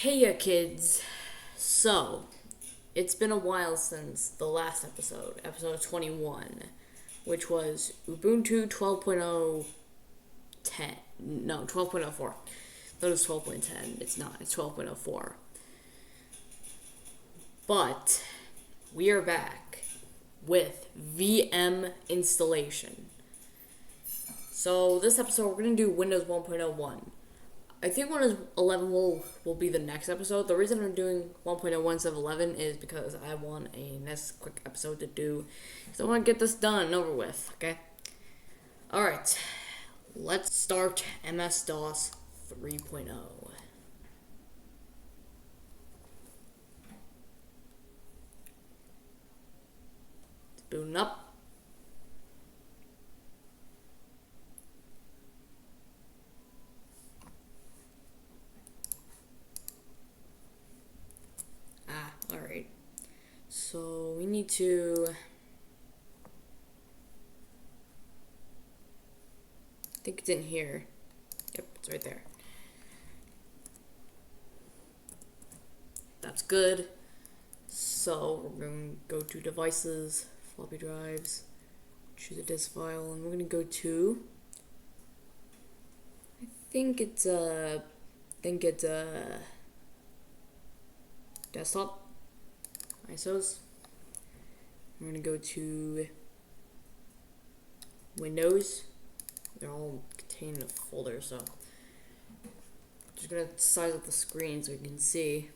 Hey ya kids. So, it's been a while since the last episode 21, which was Ubuntu 12.0 10. No, 12.04. That was 12.10. It's not. It's 12.04. But we are back with VM installation. So, this episode we're going to do Windows 1.01. I think Windows 11 will be the next episode. The reason I'm doing 1.01 instead of 11 is because I want a next quick episode to do. So I want to get this done and over with, okay? Alright, let's start MS-DOS 3.0. It's booting up. Alright, so we need to, I think it's in here. Yep, it's right there. That's good. So we're going to go to devices, floppy drives, choose a disk file, and we're going to go to, I think it's desktop, ISOs. I'm going to go to Windows. They're all contained in a folder, so just going to size up the screen so you can see.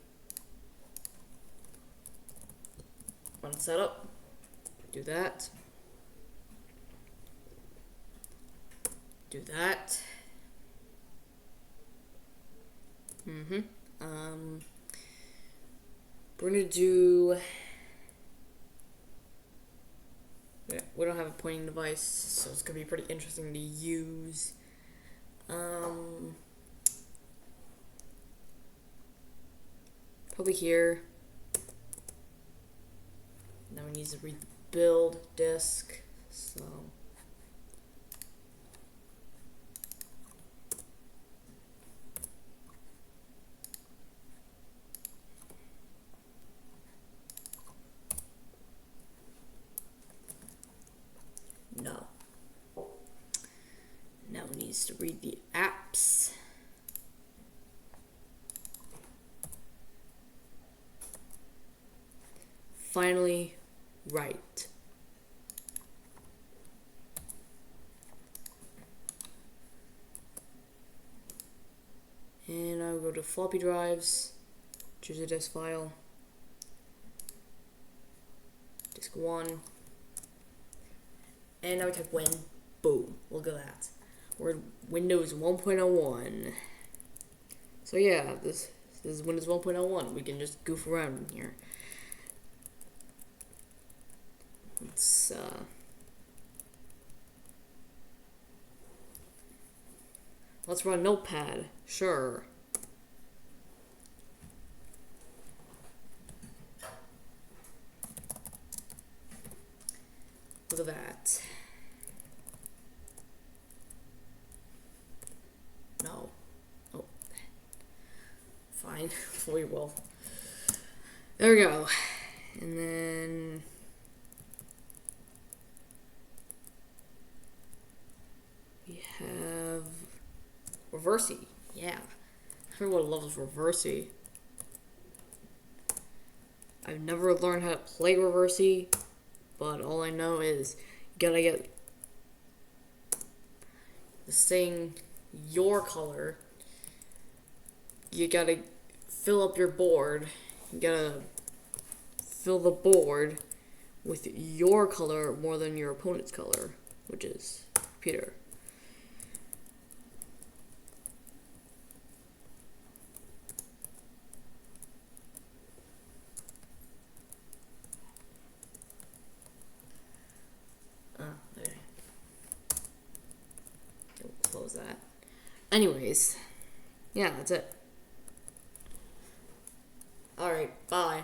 Run setup. Do that. Do that. We're gonna do. Yeah, we don't have a pointing device, so it's gonna be pretty interesting to use. Probably here. Now we need to read the build disk, so. No. Now it needs to read the apps. Finally, write. And I'll go to floppy drives, choose a disk file, disk 1. And now we type Win. Boom. Look at that. We're in Windows 1.01. So yeah, this is Windows 1.01. We can just goof around in here. Let's run Notepad. Sure. Look at that. No. Oh. Fine. We will. There we go. And then we have Reversey. Yeah. Everyone loves Reversey. I've never learned how to play Reversey, but all I know is you gotta get this thing your color. You gotta fill up your board. You gotta fill the board with your color more than your opponent's color, which is Peter. There. We'll close that. Anyways, yeah, that's it. Alright, bye.